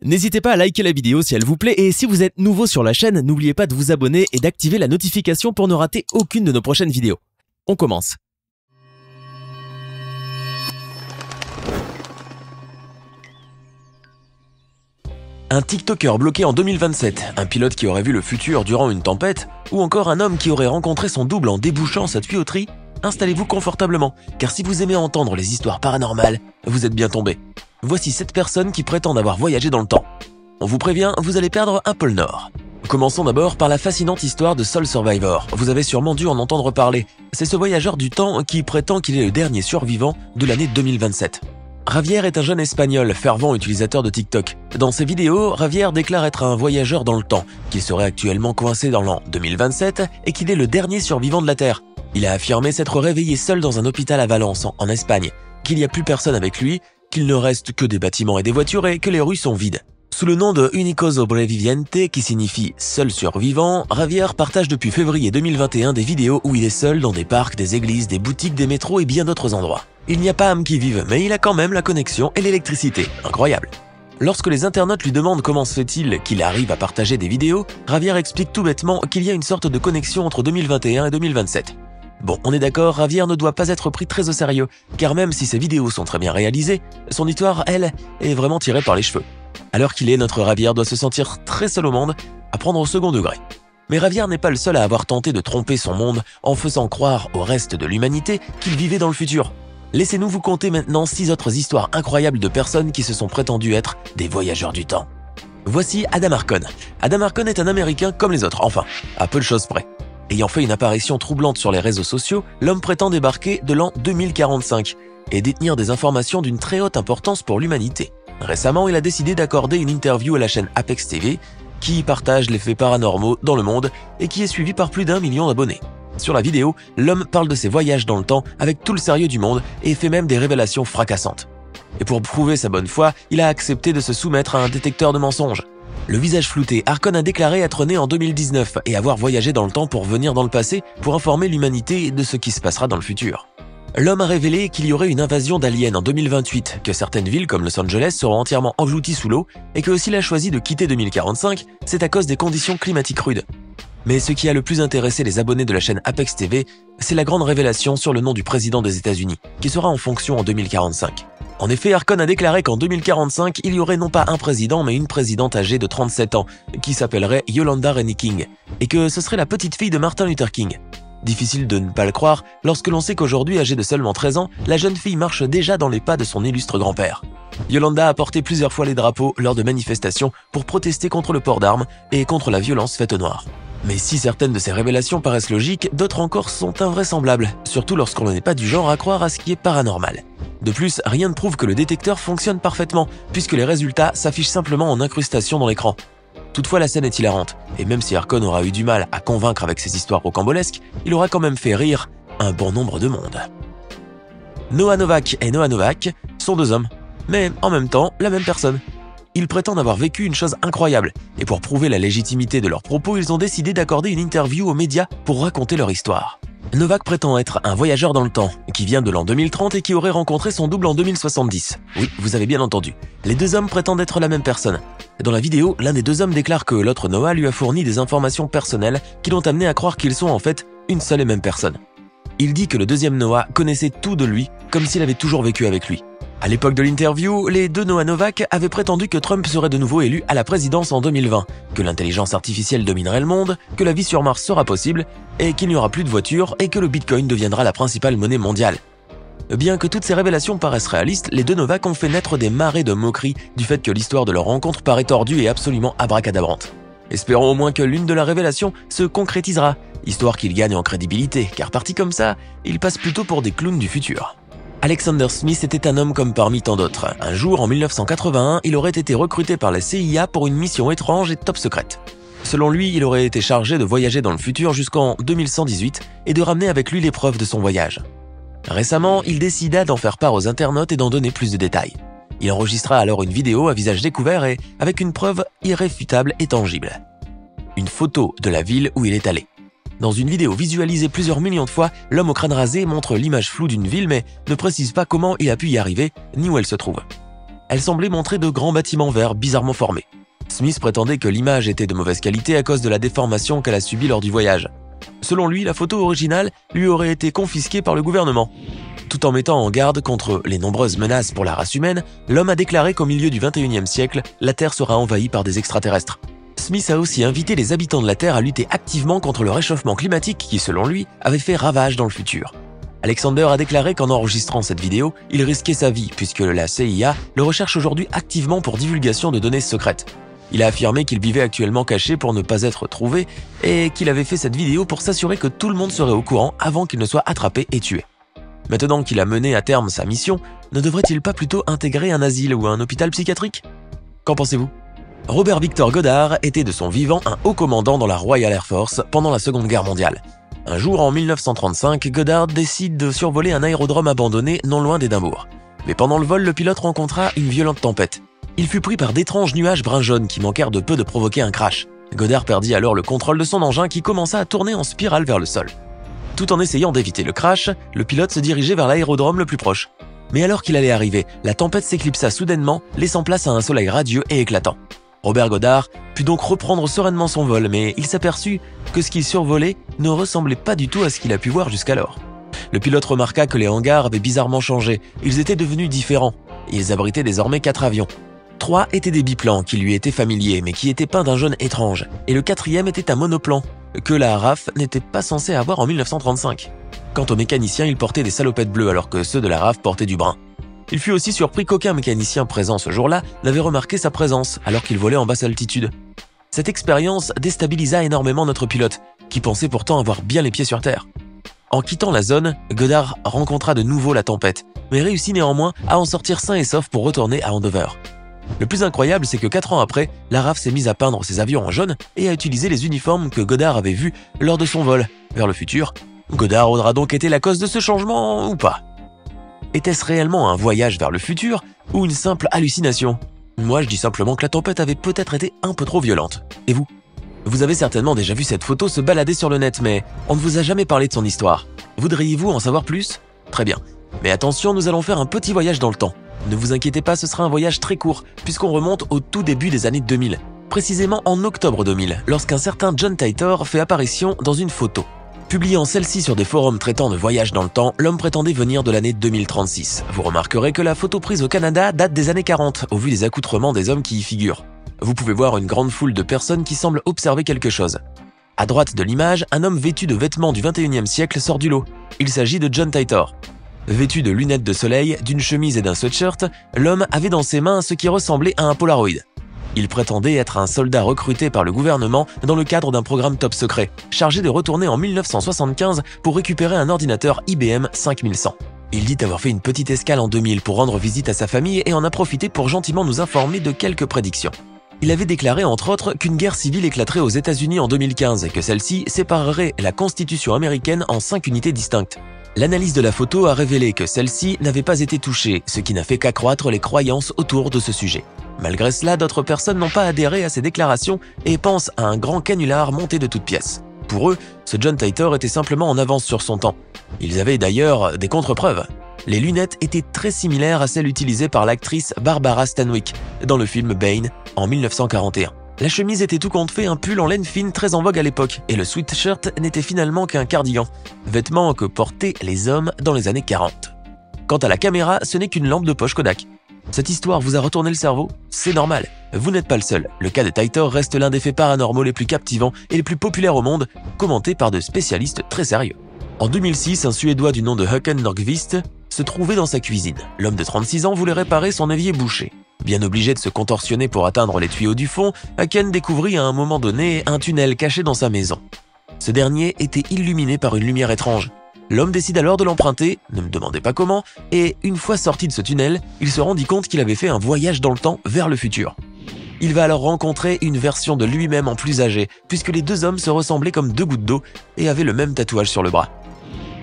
N'hésitez pas à liker la vidéo si elle vous plaît et si vous êtes nouveau sur la chaîne, n'oubliez pas de vous abonner et d'activer la notification pour ne rater aucune de nos prochaines vidéos. On commence. Un TikToker bloqué en 2027, un pilote qui aurait vu le futur durant une tempête, ou encore un homme qui aurait rencontré son double en débouchant sa tuyauterie, installez-vous confortablement, car si vous aimez entendre les histoires paranormales, vous êtes bien tombé. Voici 7 personnes qui prétendent avoir voyagé dans le temps. On vous prévient, vous allez perdre un peu le nord. Commençons d'abord par la fascinante histoire de Soul Survivor. Vous avez sûrement dû en entendre parler. C'est ce voyageur du temps qui prétend qu'il est le dernier survivant de l'année 2027. Javier est un jeune espagnol, fervent utilisateur de TikTok. Dans ses vidéos, Javier déclare être un voyageur dans le temps, qu'il serait actuellement coincé dans l'an 2027 et qu'il est le dernier survivant de la Terre. Il a affirmé s'être réveillé seul dans un hôpital à Valence, en Espagne, qu'il n'y a plus personne avec lui, qu'il ne reste que des bâtiments et des voitures et que les rues sont vides. Sous le nom de Único Sobreviviente, qui signifie « seul survivant », Javier partage depuis février 2021 des vidéos où il est seul dans des parcs, des églises, des boutiques, des métros et bien d'autres endroits. Il n'y a pas âme qui vive, mais il a quand même la connexion et l'électricité. Incroyable. Lorsque les internautes lui demandent comment se fait-il qu'il arrive à partager des vidéos, Javier explique tout bêtement qu'il y a une sorte de connexion entre 2021 et 2027. Bon, on est d'accord, Javier ne doit pas être pris très au sérieux, car même si ses vidéos sont très bien réalisées, son histoire, elle, est vraiment tirée par les cheveux. À l'heure qu'il est, notre Javier doit se sentir très seul au monde, à prendre au second degré. Mais Javier n'est pas le seul à avoir tenté de tromper son monde en faisant croire au reste de l'humanité qu'il vivait dans le futur. Laissez-nous vous conter maintenant 6 autres histoires incroyables de personnes qui se sont prétendues être des voyageurs du temps. Voici Adam Arcon. Adam Arcon est un Américain comme les autres, enfin, à peu de choses près. Ayant fait une apparition troublante sur les réseaux sociaux, l'homme prétend débarquer de l'an 2045 et détenir des informations d'une très haute importance pour l'humanité. Récemment, il a décidé d'accorder une interview à la chaîne Apex TV, qui partage les faits paranormaux dans le monde et qui est suivie par plus d'1 million d'abonnés. Sur la vidéo, l'homme parle de ses voyages dans le temps avec tout le sérieux du monde et fait même des révélations fracassantes. Et pour prouver sa bonne foi, il a accepté de se soumettre à un détecteur de mensonges. Le visage flouté, Arcon a déclaré être né en 2019 et avoir voyagé dans le temps pour venir dans le passé pour informer l'humanité de ce qui se passera dans le futur. L'homme a révélé qu'il y aurait une invasion d'aliens en 2028, que certaines villes comme Los Angeles seront entièrement englouties sous l'eau et que s'il a choisi de quitter 2045, c'est à cause des conditions climatiques rudes. Mais ce qui a le plus intéressé les abonnés de la chaîne Apex TV, c'est la grande révélation sur le nom du président des États-Unis, qui sera en fonction en 2045. En effet, Arcon a déclaré qu'en 2045, il y aurait non pas un président, mais une présidente âgée de 37 ans, qui s'appellerait Yolanda Renee King, et que ce serait la petite fille de Martin Luther King. Difficile de ne pas le croire, lorsque l'on sait qu'aujourd'hui, âgée de seulement 13 ans, la jeune fille marche déjà dans les pas de son illustre grand-père. Yolanda a porté plusieurs fois les drapeaux lors de manifestations pour protester contre le port d'armes et contre la violence faite aux Noirs. Mais si certaines de ces révélations paraissent logiques, d'autres encore sont invraisemblables, surtout lorsqu'on n'est pas du genre à croire à ce qui est paranormal. De plus, rien ne prouve que le détecteur fonctionne parfaitement, puisque les résultats s'affichent simplement en incrustation dans l'écran. Toutefois, la scène est hilarante, et même si Arcon aura eu du mal à convaincre avec ses histoires rocambolesques, il aura quand même fait rire un bon nombre de monde. Noah Novak et Noah Novak sont 2 hommes, mais en même temps la même personne. Ils prétendent avoir vécu une chose incroyable, et pour prouver la légitimité de leurs propos, ils ont décidé d'accorder une interview aux médias pour raconter leur histoire. Novak prétend être un voyageur dans le temps, qui vient de l'an 2030 et qui aurait rencontré son double en 2070. Oui, vous avez bien entendu. Les 2 hommes prétendent être la même personne. Dans la vidéo, l'un des 2 hommes déclare que l'autre Noah lui a fourni des informations personnelles qui l'ont amené à croire qu'ils sont en fait une seule et même personne. Il dit que le 2e Noah connaissait tout de lui, comme s'il avait toujours vécu avec lui. À l'époque de l'interview, les 2 Noah Novak avaient prétendu que Trump serait de nouveau élu à la présidence en 2020, que l'intelligence artificielle dominerait le monde, que la vie sur Mars sera possible, et qu'il n'y aura plus de voitures et que le Bitcoin deviendra la principale monnaie mondiale. Bien que toutes ces révélations paraissent réalistes, les 2 Novak ont fait naître des marées de moqueries du fait que l'histoire de leur rencontre paraît tordue et absolument abracadabrante. Espérons au moins que l'une de leurs révélations se concrétisera, histoire qu'ils gagnent en crédibilité, car partis comme ça, ils passent plutôt pour des clowns du futur. Alexander Smith était un homme comme parmi tant d'autres. Un jour, en 1981, il aurait été recruté par la CIA pour une mission étrange et top secrète. Selon lui, il aurait été chargé de voyager dans le futur jusqu'en 2118 et de ramener avec lui les preuves de son voyage. Récemment, il décida d'en faire part aux internautes et d'en donner plus de détails. Il enregistra alors une vidéo à visage découvert et avec une preuve irréfutable et tangible. Une photo de la ville où il est allé. Dans une vidéo visualisée plusieurs millions de fois, l'homme au crâne rasé montre l'image floue d'une ville mais ne précise pas comment il a pu y arriver ni où elle se trouve. Elle semblait montrer de grands bâtiments verts bizarrement formés. Smith prétendait que l'image était de mauvaise qualité à cause de la déformation qu'elle a subie lors du voyage. Selon lui, la photo originale lui aurait été confisquée par le gouvernement. Tout en mettant en garde contre les nombreuses menaces pour la race humaine, l'homme a déclaré qu'au milieu du XXIe siècle, la Terre sera envahie par des extraterrestres. Smith a aussi invité les habitants de la Terre à lutter activement contre le réchauffement climatique qui, selon lui, avait fait ravage dans le futur. Alexander a déclaré qu'en enregistrant cette vidéo, il risquait sa vie puisque la CIA le recherche aujourd'hui activement pour divulgation de données secrètes. Il a affirmé qu'il vivait actuellement caché pour ne pas être trouvé et qu'il avait fait cette vidéo pour s'assurer que tout le monde serait au courant avant qu'il ne soit attrapé et tué. Maintenant qu'il a mené à terme sa mission, ne devrait-il pas plutôt intégrer un asile ou un hôpital psychiatrique? Qu'en pensez-vous? Robert Victor Goddard était de son vivant un haut commandant dans la Royal Air Force pendant la Seconde Guerre mondiale. Un jour, en 1935, Goddard décide de survoler un aérodrome abandonné non loin d'Édimbourg. Mais pendant le vol, le pilote rencontra une violente tempête. Il fut pris par d'étranges nuages brun-jaune qui manquèrent de peu de provoquer un crash. Goddard perdit alors le contrôle de son engin qui commença à tourner en spirale vers le sol. Tout en essayant d'éviter le crash, le pilote se dirigeait vers l'aérodrome le plus proche. Mais alors qu'il allait arriver, la tempête s'éclipsa soudainement, laissant place à un soleil radieux et éclatant. Robert Goddard put donc reprendre sereinement son vol, mais il s'aperçut que ce qu'il survolait ne ressemblait pas du tout à ce qu'il a pu voir jusqu'alors. Le pilote remarqua que les hangars avaient bizarrement changé, ils étaient devenus différents. Ils abritaient désormais 4 avions. 3 étaient des biplans qui lui étaient familiers, mais qui étaient peints d'un jaune étrange, et le 4e était un monoplan, que la RAF n'était pas censée avoir en 1935. Quant aux mécaniciens, ils portaient des salopettes bleues alors que ceux de la RAF portaient du brun. Il fut aussi surpris qu'aucun mécanicien présent ce jour-là n'avait remarqué sa présence alors qu'il volait en basse altitude. Cette expérience déstabilisa énormément notre pilote, qui pensait pourtant avoir bien les pieds sur terre. En quittant la zone, Goddard rencontra de nouveau la tempête, mais réussit néanmoins à en sortir sain et sauf pour retourner à Andover. Le plus incroyable, c'est que 4 ans après, la RAF s'est mise à peindre ses avions en jaune et à utiliser les uniformes que Goddard avait vus lors de son vol vers le futur. Goddard aura donc été la cause de ce changement ou pas? Était-ce réellement un voyage vers le futur ou une simple hallucination? Moi, je dis simplement que la tempête avait peut-être été un peu trop violente. Et vous? Vous avez certainement déjà vu cette photo se balader sur le net, mais on ne vous a jamais parlé de son histoire. Voudriez-vous en savoir plus? Très bien. Mais attention, nous allons faire un petit voyage dans le temps. Ne vous inquiétez pas, ce sera un voyage très court, puisqu'on remonte au tout début des années 2000. Précisément en octobre 2000, lorsqu'un certain John Titor fait apparition dans une photo. Publiant celle-ci sur des forums traitant de voyage dans le temps, l'homme prétendait venir de l'année 2036. Vous remarquerez que la photo prise au Canada date des années 40, au vu des accoutrements des hommes qui y figurent. Vous pouvez voir une grande foule de personnes qui semblent observer quelque chose. À droite de l'image, un homme vêtu de vêtements du XXIe siècle sort du lot. Il s'agit de John Titor. Vêtu de lunettes de soleil, d'une chemise et d'un sweatshirt, l'homme avait dans ses mains ce qui ressemblait à un Polaroid. Il prétendait être un soldat recruté par le gouvernement dans le cadre d'un programme top secret, chargé de retourner en 1975 pour récupérer un ordinateur IBM 5100. Il dit avoir fait une petite escale en 2000 pour rendre visite à sa famille et en a profité pour gentiment nous informer de quelques prédictions. Il avait déclaré entre autres qu'une guerre civile éclaterait aux États-Unis en 2015 et que celle-ci séparerait la Constitution américaine en 5 unités distinctes. L'analyse de la photo a révélé que celle-ci n'avait pas été touchée, ce qui n'a fait qu'accroître les croyances autour de ce sujet. Malgré cela, d'autres personnes n'ont pas adhéré à ces déclarations et pensent à un grand canular monté de toutes pièces. Pour eux, ce John Titor était simplement en avance sur son temps. Ils avaient d'ailleurs des contre-preuves. Les lunettes étaient très similaires à celles utilisées par l'actrice Barbara Stanwyck dans le film Bane en 1941. La chemise était tout compte fait un pull en laine fine très en vogue à l'époque, et le sweatshirt n'était finalement qu'un cardigan, vêtement que portaient les hommes dans les années 40. Quant à la caméra, ce n'est qu'une lampe de poche Kodak. Cette histoire vous a retourné le cerveau? C'est normal, vous n'êtes pas le seul. Le cas de Titor reste l'un des faits paranormaux les plus captivants et les plus populaires au monde, commenté par de spécialistes très sérieux. En 2006, un Suédois du nom de Håkan Nordqvist se trouvait dans sa cuisine. L'homme de 36 ans voulait réparer son évier bouché. Bien obligé de se contorsionner pour atteindre les tuyaux du fond, Håkan découvrit à un moment donné un tunnel caché dans sa maison. Ce dernier était illuminé par une lumière étrange. L'homme décide alors de l'emprunter, ne me demandez pas comment, et une fois sorti de ce tunnel, il se rendit compte qu'il avait fait un voyage dans le temps vers le futur. Il va alors rencontrer une version de lui-même en plus âgé, puisque les deux hommes se ressemblaient comme 2 gouttes d'eau et avaient le même tatouage sur le bras.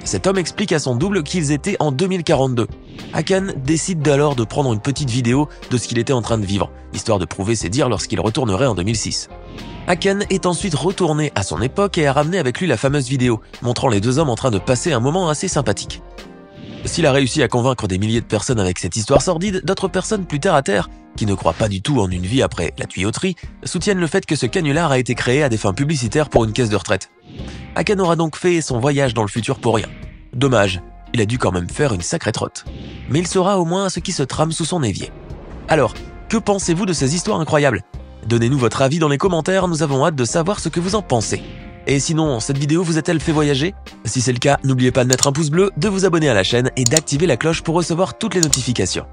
Cet homme explique à son double qu'ils étaient en 2042. Håkan décide alors de prendre une petite vidéo de ce qu'il était en train de vivre, histoire de prouver ses dires lorsqu'il retournerait en 2006. Håkan est ensuite retourné à son époque et a ramené avec lui la fameuse vidéo, montrant les deux hommes en train de passer un moment assez sympathique. S'il a réussi à convaincre des milliers de personnes avec cette histoire sordide, d'autres personnes plus terre à terre, qui ne croient pas du tout en une vie après la tuyauterie, soutiennent le fait que ce canular a été créé à des fins publicitaires pour une caisse de retraite. Haken aura donc fait son voyage dans le futur pour rien. Dommage, il a dû quand même faire une sacrée trotte. Mais il saura au moins ce qui se trame sous son évier. Alors, que pensez-vous de ces histoires incroyables? Donnez-nous votre avis dans les commentaires, nous avons hâte de savoir ce que vous en pensez. Et sinon, cette vidéo vous a-t-elle fait voyager? Si c'est le cas, n'oubliez pas de mettre un pouce bleu, de vous abonner à la chaîne et d'activer la cloche pour recevoir toutes les notifications.